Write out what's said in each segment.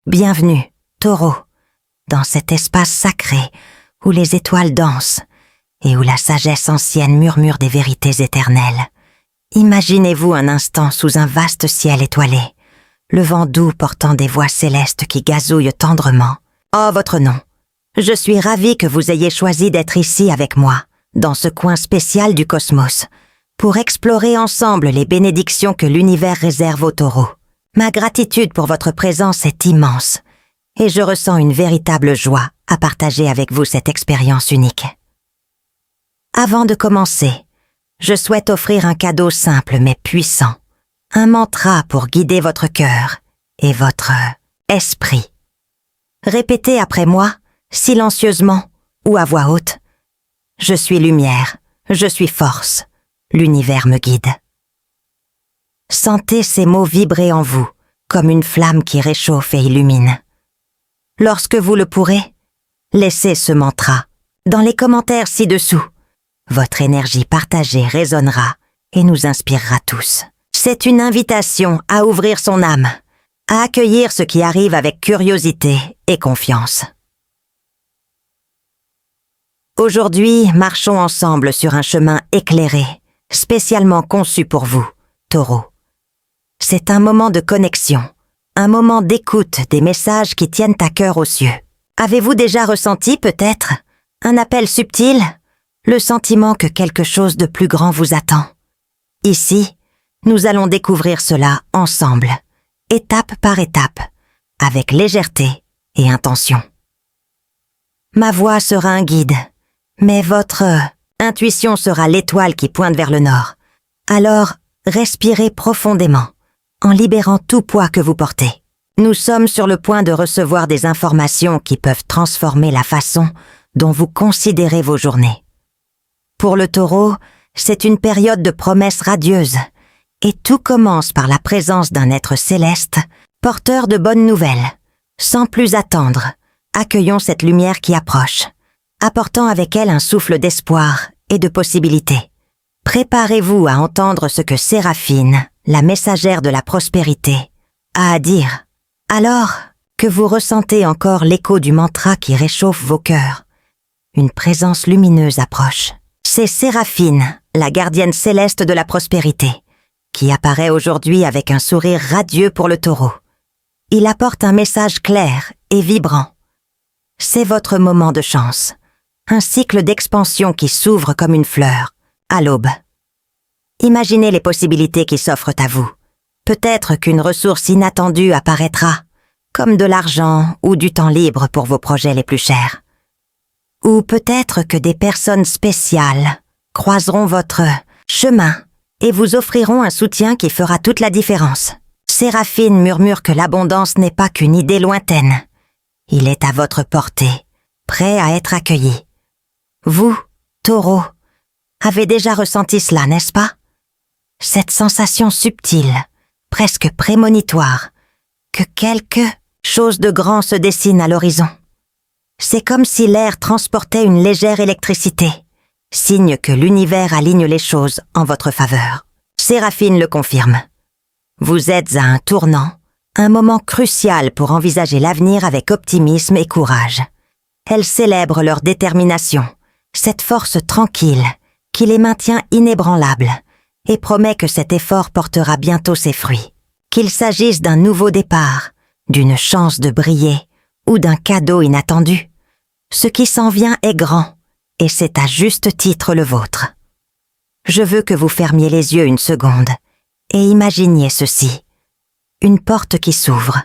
Bienvenue, Taureau, dans cet espace sacré où les étoiles dansent et où la sagesse ancienne murmure des vérités éternelles. Imaginez-vous un instant sous un vaste ciel étoilé, le vent doux portant des voix célestes qui gazouillent tendrement. Oh, votre nom! Je suis ravie que vous ayez choisi d'être ici avec moi, dans ce coin spécial du cosmos, pour explorer ensemble les bénédictions que l'univers réserve aux taureaux. Ma gratitude pour votre présence est immense, et je ressens une véritable joie à partager avec vous cette expérience unique. Avant de commencer, je souhaite offrir un cadeau simple mais puissant, un mantra pour guider votre cœur et votre esprit. Répétez après moi, silencieusement ou à voix haute. Je suis lumière, je suis force, l'univers me guide. Sentez ces mots vibrer en vous, comme une flamme qui réchauffe et illumine. Lorsque vous le pourrez, laissez ce mantra dans les commentaires ci-dessous. Votre énergie partagée résonnera et nous inspirera tous. C'est une invitation à ouvrir son âme, à accueillir ce qui arrive avec curiosité et confiance. Aujourd'hui, marchons ensemble sur un chemin éclairé, spécialement conçu pour vous, Taureau. C'est un moment de connexion, un moment d'écoute des messages qui tiennent à cœur aux cieux. Avez-vous déjà ressenti peut-être un appel subtil, le sentiment que quelque chose de plus grand vous attend? Ici, nous allons découvrir cela ensemble, étape par étape, avec légèreté et intention. Ma voix sera un guide, mais votre intuition sera l'étoile qui pointe vers le nord. Alors, respirez profondément, en libérant tout poids que vous portez. Nous sommes sur le point de recevoir des informations qui peuvent transformer la façon dont vous considérez vos journées. Pour le Taureau, c'est une période de promesses radieuses, et tout commence par la présence d'un être céleste, porteur de bonnes nouvelles. Sans plus attendre, accueillons cette lumière qui approche, apportant avec elle un souffle d'espoir et de possibilités. Préparez-vous à entendre ce que Séraphine, la messagère de la prospérité, a à dire. Alors que vous ressentez encore l'écho du mantra qui réchauffe vos cœurs, une présence lumineuse approche. C'est Séraphine, la gardienne céleste de la prospérité, qui apparaît aujourd'hui avec un sourire radieux pour le Taureau. Il apporte un message clair et vibrant. C'est votre moment de chance, un cycle d'expansion qui s'ouvre comme une fleur, à l'aube. Imaginez les possibilités qui s'offrent à vous. Peut-être qu'une ressource inattendue apparaîtra, comme de l'argent ou du temps libre pour vos projets les plus chers. Ou peut-être que des personnes spéciales croiseront votre chemin et vous offriront un soutien qui fera toute la différence. Séraphine murmure que l'abondance n'est pas qu'une idée lointaine. Il est à votre portée, prêt à être accueilli. Vous, Taureau, avez déjà ressenti cela, n'est-ce pas? Cette sensation subtile, presque prémonitoire, que quelque chose de grand se dessine à l'horizon. C'est comme si l'air transportait une légère électricité, signe que l'univers aligne les choses en votre faveur. Séraphine le confirme. Vous êtes à un tournant, un moment crucial pour envisager l'avenir avec optimisme et courage. Elle célèbre leur détermination, cette force tranquille qui les maintient inébranlables, et promet que cet effort portera bientôt ses fruits. Qu'il s'agisse d'un nouveau départ, d'une chance de briller ou d'un cadeau inattendu, ce qui s'en vient est grand, et c'est à juste titre le vôtre. Je veux que vous fermiez les yeux une seconde et imaginiez ceci. Une porte qui s'ouvre,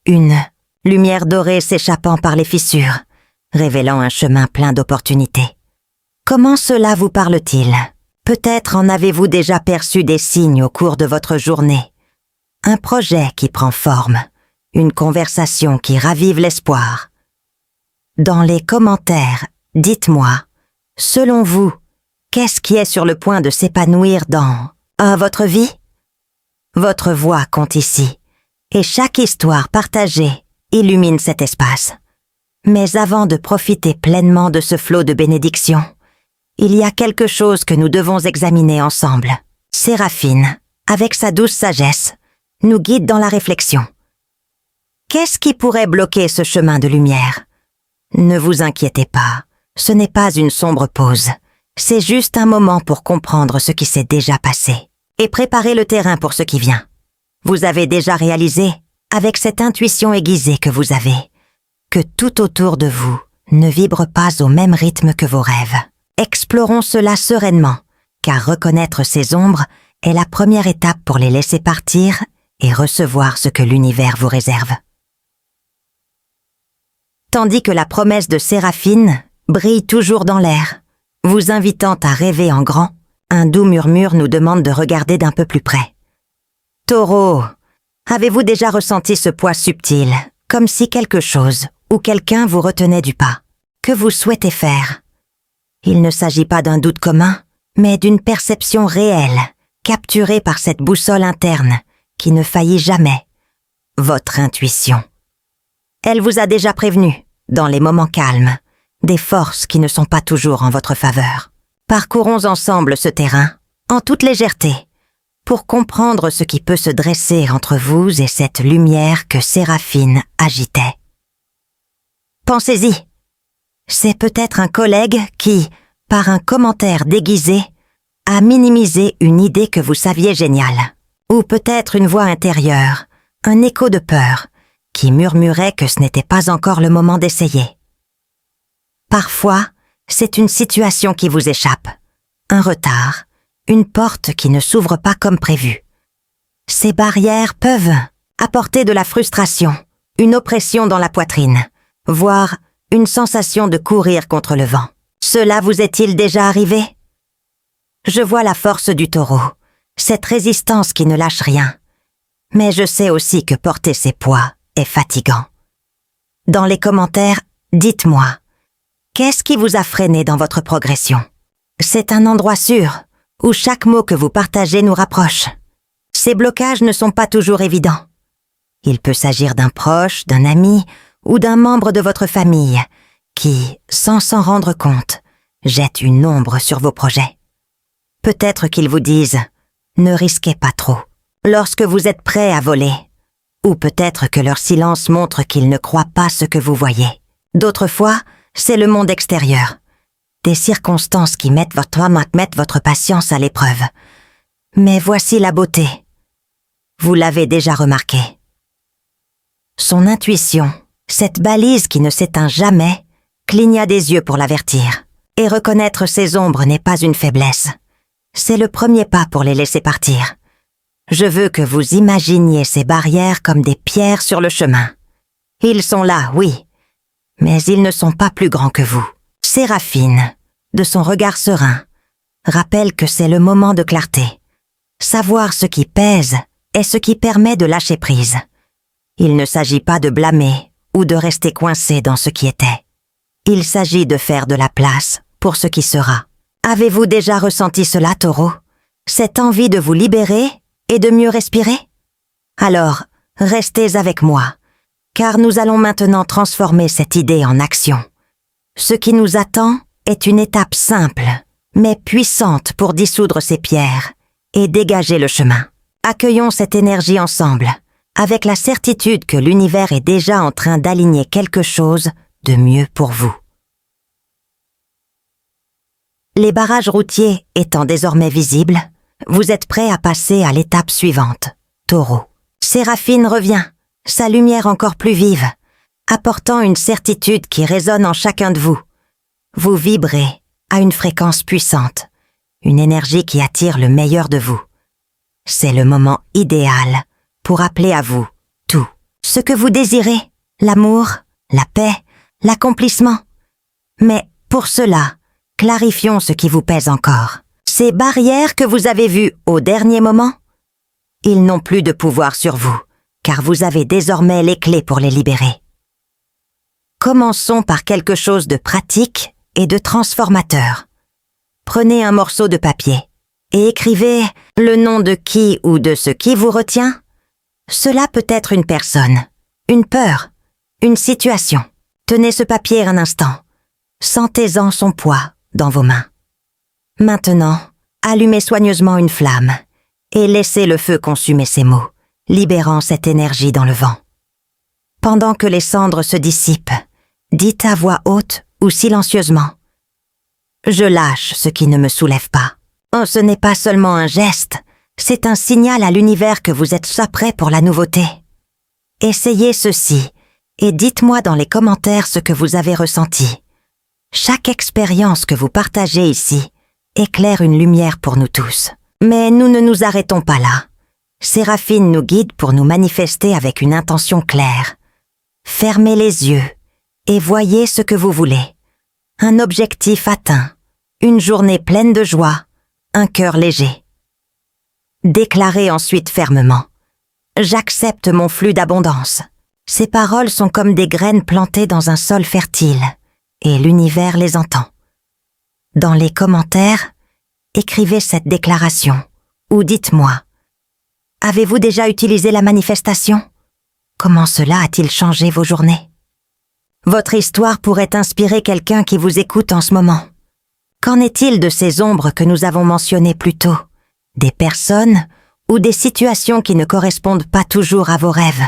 une lumière dorée s'échappant par les fissures, révélant un chemin plein d'opportunités. Comment cela vous parle-t-il? Peut-être en avez-vous déjà perçu des signes au cours de votre journée. Un projet qui prend forme, une conversation qui ravive l'espoir. Dans les commentaires, dites-moi, selon vous, qu'est-ce qui est sur le point de s'épanouir dans votre vie? Votre voix compte ici, et chaque histoire partagée illumine cet espace. Mais avant de profiter pleinement de ce flot de bénédictions, il y a quelque chose que nous devons examiner ensemble. Séraphine, avec sa douce sagesse, nous guide dans la réflexion. Qu'est-ce qui pourrait bloquer ce chemin de lumière? Ne vous inquiétez pas, ce n'est pas une sombre pause. C'est juste un moment pour comprendre ce qui s'est déjà passé et préparer le terrain pour ce qui vient. Vous avez déjà réalisé, avec cette intuition aiguisée que vous avez, que tout autour de vous ne vibre pas au même rythme que vos rêves. Explorons cela sereinement, car reconnaître ces ombres est la première étape pour les laisser partir et recevoir ce que l'univers vous réserve. Tandis que la promesse de Séraphine brille toujours dans l'air, vous invitant à rêver en grand, un doux murmure nous demande de regarder d'un peu plus près. Taureau, avez-vous déjà ressenti ce poids subtil, comme si quelque chose ou quelqu'un vous retenait du pas? Que vous souhaitez faire? Il ne s'agit pas d'un doute commun, mais d'une perception réelle, capturée par cette boussole interne qui ne faillit jamais. Votre intuition. Elle vous a déjà prévenu, dans les moments calmes, des forces qui ne sont pas toujours en votre faveur. Parcourons ensemble ce terrain, en toute légèreté, pour comprendre ce qui peut se dresser entre vous et cette lumière que Séraphine agitait. Pensez-y. C'est peut-être un collègue qui, par un commentaire déguisé, a minimisé une idée que vous saviez géniale. Ou peut-être une voix intérieure, un écho de peur, qui murmurait que ce n'était pas encore le moment d'essayer. Parfois, c'est une situation qui vous échappe, un retard, une porte qui ne s'ouvre pas comme prévu. Ces barrières peuvent apporter de la frustration, une oppression dans la poitrine, voire une sensation de courir contre le vent. Cela vous est-il déjà arrivé? Je vois la force du taureau, cette résistance qui ne lâche rien. Mais je sais aussi que porter ces poids est fatigant. Dans les commentaires, dites-moi, qu'est-ce qui vous a freiné dans votre progression? C'est un endroit sûr, où chaque mot que vous partagez nous rapproche. Ces blocages ne sont pas toujours évidents. Il peut s'agir d'un proche, d'un ami ou d'un membre de votre famille qui, sans s'en rendre compte, jette une ombre sur vos projets. Peut-être qu'ils vous disent « Ne risquez pas trop » lorsque vous êtes prêt à voler. Ou peut-être que leur silence montre qu'ils ne croient pas ce que vous voyez. D'autres fois, c'est le monde extérieur. Des circonstances qui mettent votre patience à l'épreuve. Mais voici la beauté. Vous l'avez déjà remarqué. Son intuition, cette balise qui ne s'éteint jamais, cligna des yeux pour l'avertir. Et reconnaître ses ombres n'est pas une faiblesse. C'est le premier pas pour les laisser partir. Je veux que vous imaginiez ces barrières comme des pierres sur le chemin. Ils sont là, oui, mais ils ne sont pas plus grands que vous. Séraphine, de son regard serein, rappelle que c'est le moment de clarté. Savoir ce qui pèse est ce qui permet de lâcher prise. Il ne s'agit pas de blâmer ou de rester coincé dans ce qui était. Il s'agit de faire de la place pour ce qui sera. Avez-vous déjà ressenti cela, Taureau? Cette envie de vous libérer et de mieux respirer? Alors, restez avec moi, car nous allons maintenant transformer cette idée en action. Ce qui nous attend est une étape simple, mais puissante pour dissoudre ces pierres et dégager le chemin. Accueillons cette énergie ensemble, avec la certitude que l'univers est déjà en train d'aligner quelque chose de mieux pour vous. Les barrages routiers étant désormais visibles, vous êtes prêt à passer à l'étape suivante, Taureau. Séraphine revient, sa lumière encore plus vive, apportant une certitude qui résonne en chacun de vous. Vous vibrez à une fréquence puissante, une énergie qui attire le meilleur de vous. C'est le moment idéal pour appeler à vous tout. Ce que vous désirez, l'amour, la paix, l'accomplissement. Mais pour cela, clarifions ce qui vous pèse encore. Ces barrières que vous avez vues au dernier moment, ils n'ont plus de pouvoir sur vous, car vous avez désormais les clés pour les libérer. Commençons par quelque chose de pratique et de transformateur. Prenez un morceau de papier et écrivez le nom de qui ou de ce qui vous retient. Cela peut être une personne, une peur, une situation. Tenez ce papier un instant. Sentez-en son poids dans vos mains. Maintenant, allumez soigneusement une flamme et laissez le feu consumer ces mots, libérant cette énergie dans le vent. Pendant que les cendres se dissipent, dites à voix haute ou silencieusement. Je lâche ce qui ne me soulève pas. Oh, ce n'est pas seulement un geste, c'est un signal à l'univers que vous êtes prêt pour la nouveauté. Essayez ceci et dites-moi dans les commentaires ce que vous avez ressenti. Chaque expérience que vous partagez ici éclaire une lumière pour nous tous. Mais nous ne nous arrêtons pas là. Séraphine nous guide pour nous manifester avec une intention claire. Fermez les yeux et voyez ce que vous voulez. Un objectif atteint, une journée pleine de joie, un cœur léger. Déclarez ensuite fermement. J'accepte mon flux d'abondance. Ces paroles sont comme des graines plantées dans un sol fertile, et l'univers les entend. Dans les commentaires, écrivez cette déclaration, ou dites-moi. Avez-vous déjà utilisé la manifestation? Comment cela a-t-il changé vos journées? Votre histoire pourrait inspirer quelqu'un qui vous écoute en ce moment. Qu'en est-il de ces ombres que nous avons mentionnées plus tôt? Des personnes ou des situations qui ne correspondent pas toujours à vos rêves?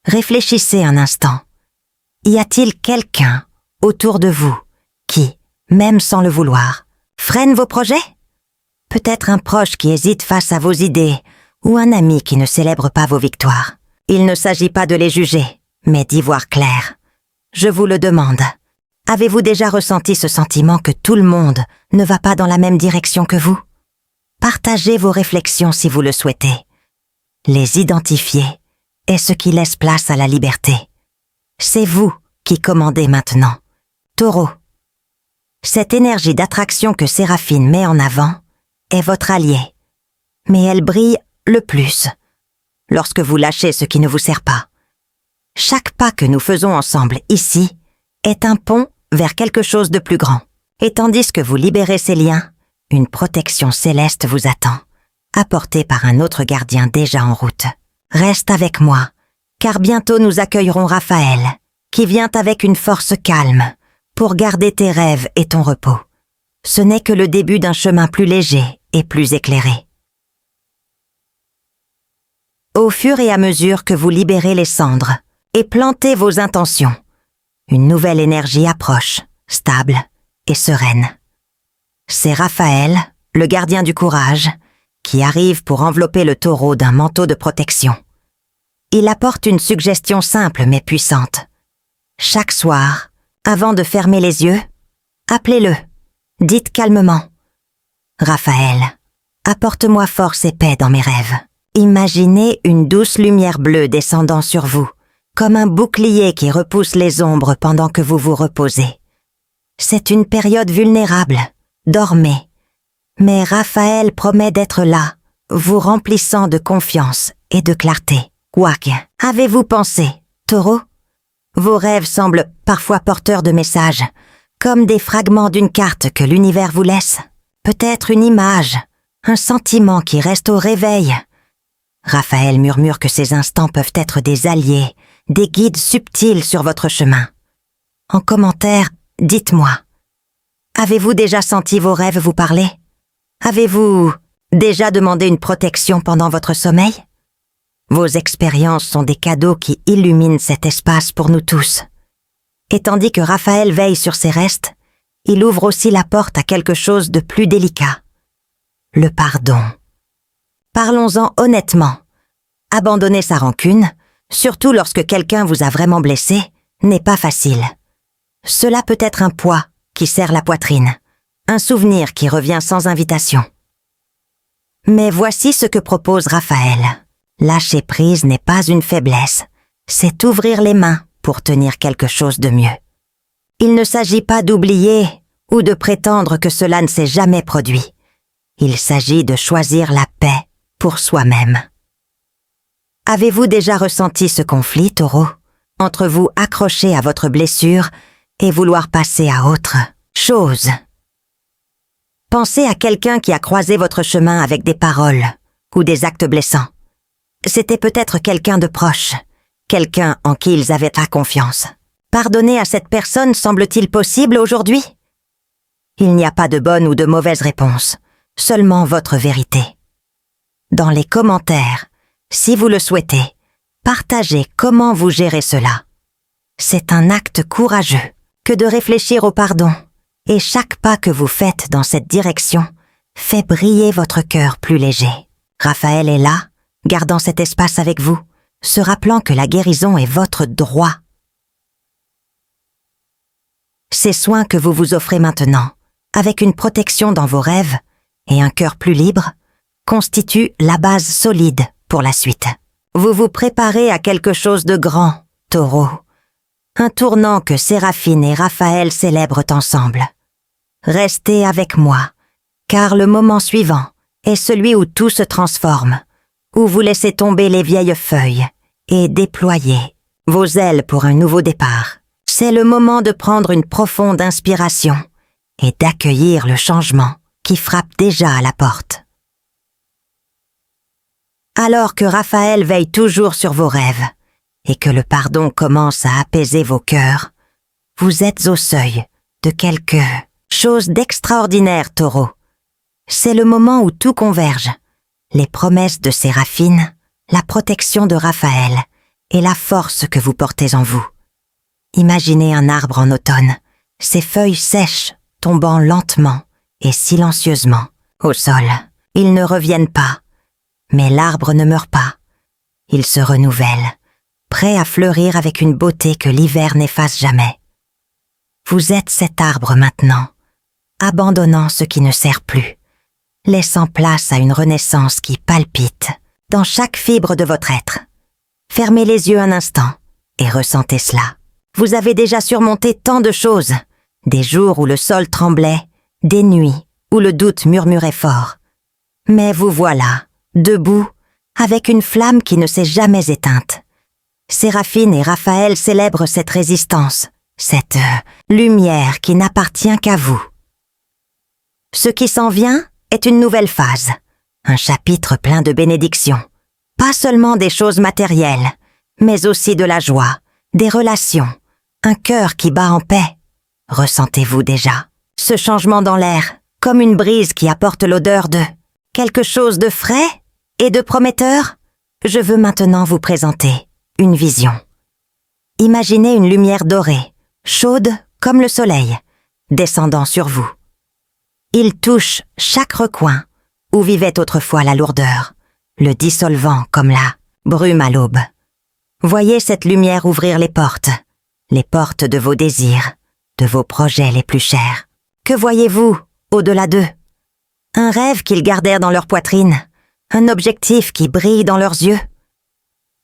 Réfléchissez un instant. Y a-t-il quelqu'un autour de vous qui, même sans le vouloir, freine vos projets? Peut-être un proche qui hésite face à vos idées ou un ami qui ne célèbre pas vos victoires. Il ne s'agit pas de les juger, mais d'y voir clair. Je vous le demande. Avez-vous déjà ressenti ce sentiment que tout le monde ne va pas dans la même direction que vous? Partagez vos réflexions si vous le souhaitez. Les identifier est ce qui laisse place à la liberté. C'est vous qui commandez maintenant. Taureau. Cette énergie d'attraction que Séraphine met en avant est votre allié. Mais elle brille le plus lorsque vous lâchez ce qui ne vous sert pas. Chaque pas que nous faisons ensemble ici est un pont vers quelque chose de plus grand. Et tandis que vous libérez ces liens, une protection céleste vous attend, apportée par un autre gardien déjà en route. Reste avec moi, car bientôt nous accueillerons Raphaël, qui vient avec une force calme pour garder tes rêves et ton repos. Ce n'est que le début d'un chemin plus léger et plus éclairé. Au fur et à mesure que vous libérez les cendres et plantez vos intentions, une nouvelle énergie approche, stable et sereine. C'est Raphaël, le gardien du courage, qui arrive pour envelopper le taureau d'un manteau de protection. Il apporte une suggestion simple mais puissante. Chaque soir, avant de fermer les yeux, appelez-le. Dites calmement. Raphaël, apporte-moi force et paix dans mes rêves. Imaginez une douce lumière bleue descendant sur vous, comme un bouclier qui repousse les ombres pendant que vous vous reposez. C'est une période vulnérable. Dormez. Mais Raphaël promet d'être là, vous remplissant de confiance et de clarté. Quoique, avez-vous pensé, Taureau? Vos rêves semblent parfois porteurs de messages, comme des fragments d'une carte que l'univers vous laisse. Peut-être une image, un sentiment qui reste au réveil. Raphaël murmure que ces instants peuvent être des alliés, des guides subtils sur votre chemin. En commentaire, dites-moi. Avez-vous déjà senti vos rêves vous parler? Avez-vous déjà demandé une protection pendant votre sommeil? Vos expériences sont des cadeaux qui illuminent cet espace pour nous tous. Et tandis que Raphaël veille sur ses restes, il ouvre aussi la porte à quelque chose de plus délicat. Le pardon. Parlons-en honnêtement. Abandonner sa rancune, surtout lorsque quelqu'un vous a vraiment blessé, n'est pas facile. Cela peut être un poids qui serre la poitrine, un souvenir qui revient sans invitation. Mais voici ce que propose Raphaël. Lâcher prise n'est pas une faiblesse, c'est ouvrir les mains pour tenir quelque chose de mieux. Il ne s'agit pas d'oublier ou de prétendre que cela ne s'est jamais produit. Il s'agit de choisir la paix pour soi-même. Avez-vous déjà ressenti ce conflit, Taureau, entre vous accrocher à votre blessure et vouloir passer à autre chose? Pensez à quelqu'un qui a croisé votre chemin avec des paroles ou des actes blessants. C'était peut-être quelqu'un de proche, quelqu'un en qui ils avaient la confiance. Pardonner à cette personne semble-t-il possible aujourd'hui? Il n'y a pas de bonne ou de mauvaise réponse, seulement votre vérité. Dans les commentaires, si vous le souhaitez, Partagez comment vous gérez cela. C'est un acte courageux que de réfléchir au pardon, et chaque pas que vous faites dans cette direction fait briller votre cœur plus léger. Raphaël est là, gardant cet espace avec vous, se rappelant que la guérison est votre droit. Ces soins que vous vous offrez maintenant, avec une protection dans vos rêves et un cœur plus libre, constituent la base solide pour la suite. Vous vous préparez à quelque chose de grand, Taureau. Un tournant que Séraphine et Raphaël célèbrent ensemble. Restez avec moi, car le moment suivant est celui où tout se transforme, où vous laissez tomber les vieilles feuilles et déployez vos ailes pour un nouveau départ. C'est le moment de prendre une profonde inspiration et d'accueillir le changement qui frappe déjà à la porte. Alors que Raphaël veille toujours sur vos rêves et que le pardon commence à apaiser vos cœurs, vous êtes au seuil de quelque chose d'extraordinaire, Taureau. C'est le moment où tout converge. Les promesses de Séraphine, la protection de Raphaël et la force que vous portez en vous. Imaginez un arbre en automne, ses feuilles sèches tombant lentement et silencieusement au sol. Ils ne reviennent pas, mais l'arbre ne meurt pas. Il se renouvelle, prêt à fleurir avec une beauté que l'hiver n'efface jamais. Vous êtes cet arbre maintenant, abandonnant ce qui ne sert plus, laissant place à une renaissance qui palpite dans chaque fibre de votre être. Fermez les yeux un instant et ressentez cela. Vous avez déjà surmonté tant de choses, des jours où le sol tremblait, des nuits où le doute murmurait fort. Mais vous voilà, debout, avec une flamme qui ne s'est jamais éteinte. Séraphine et Raphaël célèbrent cette résistance, cette lumière qui n'appartient qu'à vous. Ce qui s'en vient est une nouvelle phase, un chapitre plein de bénédictions. Pas seulement des choses matérielles, mais aussi de la joie, des relations, un cœur qui bat en paix. Ressentez-vous déjà ce changement dans l'air, comme une brise qui apporte l'odeur de quelque chose de frais et de prometteur? Je veux maintenant vous présenter une vision. Imaginez une lumière dorée, chaude comme le soleil, descendant sur vous. Il touche chaque recoin où vivait autrefois la lourdeur, le dissolvant comme la brume à l'aube. Voyez cette lumière ouvrir les portes de vos désirs, de vos projets les plus chers. Que voyez-vous au-delà d'eux? Un rêve qu'ils gardèrent dans leur poitrine, un objectif qui brille dans leurs yeux.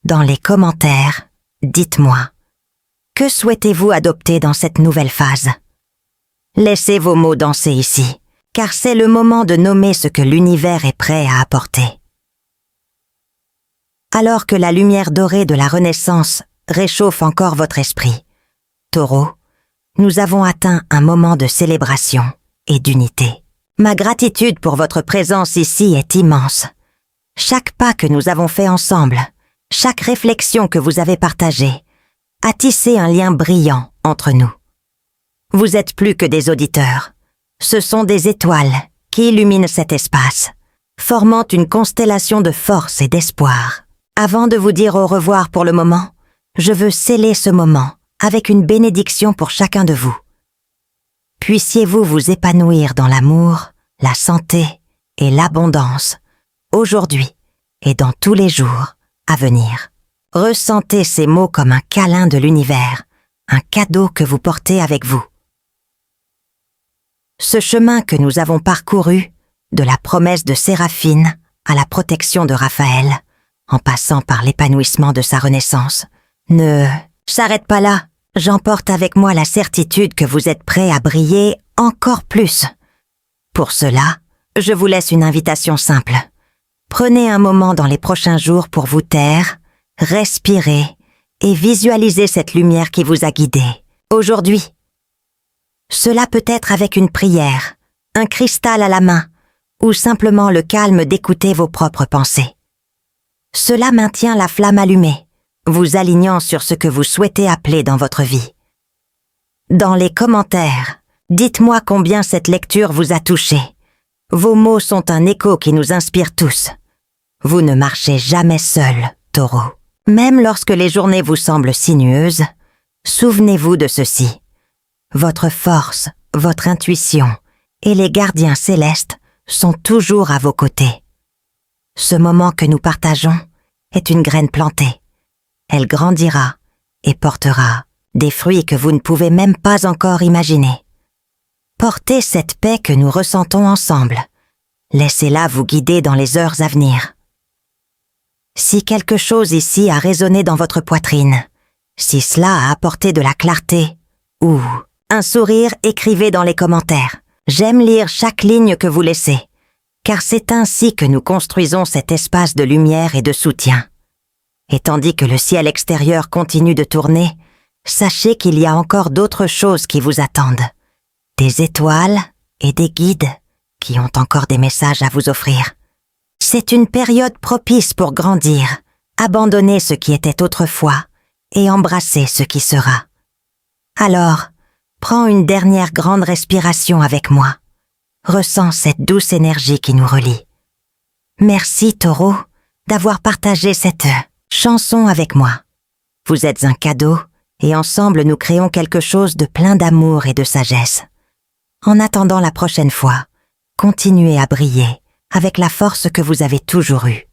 Dans les commentaires, dites-moi, que souhaitez-vous adopter dans cette nouvelle phase? Laissez vos mots danser ici, car c'est le moment de nommer ce que l'univers est prêt à apporter. Alors que la lumière dorée de la Renaissance réchauffe encore votre esprit, Taureau, nous avons atteint un moment de célébration et d'unité. Ma gratitude pour votre présence ici est immense. Chaque pas que nous avons fait ensemble, chaque réflexion que vous avez partagée, a tissé un lien brillant entre nous. Vous êtes plus que des auditeurs. Ce sont des étoiles qui illuminent cet espace, formant une constellation de force et d'espoir. Avant de vous dire au revoir pour le moment, je veux sceller ce moment avec une bénédiction pour chacun de vous. Puissiez-vous vous épanouir dans l'amour, la santé et l'abondance, aujourd'hui et dans tous les jours à venir. Ressentez ces mots comme un câlin de l'univers, un cadeau que vous portez avec vous. Ce chemin que nous avons parcouru, de la promesse de Séraphine à la protection de Raphaël, en passant par l'épanouissement de sa renaissance, ne s'arrête pas là. J'emporte avec moi la certitude que vous êtes prêts à briller encore plus. Pour cela, je vous laisse une invitation simple. Prenez un moment dans les prochains jours pour vous taire, respirer et visualiser cette lumière qui vous a guidé aujourd'hui. Cela peut être avec une prière, un cristal à la main ou simplement le calme d'écouter vos propres pensées. Cela maintient la flamme allumée, vous alignant sur ce que vous souhaitez appeler dans votre vie. Dans les commentaires, dites-moi combien cette lecture vous a touché. Vos mots sont un écho qui nous inspire tous. Vous ne marchez jamais seul, Taureau. Même lorsque les journées vous semblent sinueuses, souvenez-vous de ceci. Votre force, votre intuition et les gardiens célestes sont toujours à vos côtés. Ce moment que nous partageons est une graine plantée. Elle grandira et portera des fruits que vous ne pouvez même pas encore imaginer. Portez cette paix que nous ressentons ensemble. Laissez-la vous guider dans les heures à venir. Si quelque chose ici a résonné dans votre poitrine, si cela a apporté de la clarté ou un sourire, écrivez dans les commentaires. J'aime lire chaque ligne que vous laissez, car c'est ainsi que nous construisons cet espace de lumière et de soutien. Et tandis que le ciel extérieur continue de tourner, sachez qu'il y a encore d'autres choses qui vous attendent. Des étoiles et des guides qui ont encore des messages à vous offrir. C'est une période propice pour grandir, abandonner ce qui était autrefois et embrasser ce qui sera. Alors, prends une dernière grande respiration avec moi. Ressens cette douce énergie qui nous relie. Merci, Taureau, d'avoir partagé cette chanson avec moi. Vous êtes un cadeau et ensemble nous créons quelque chose de plein d'amour et de sagesse. En attendant la prochaine fois, continuez à briller avec la force que vous avez toujours eue.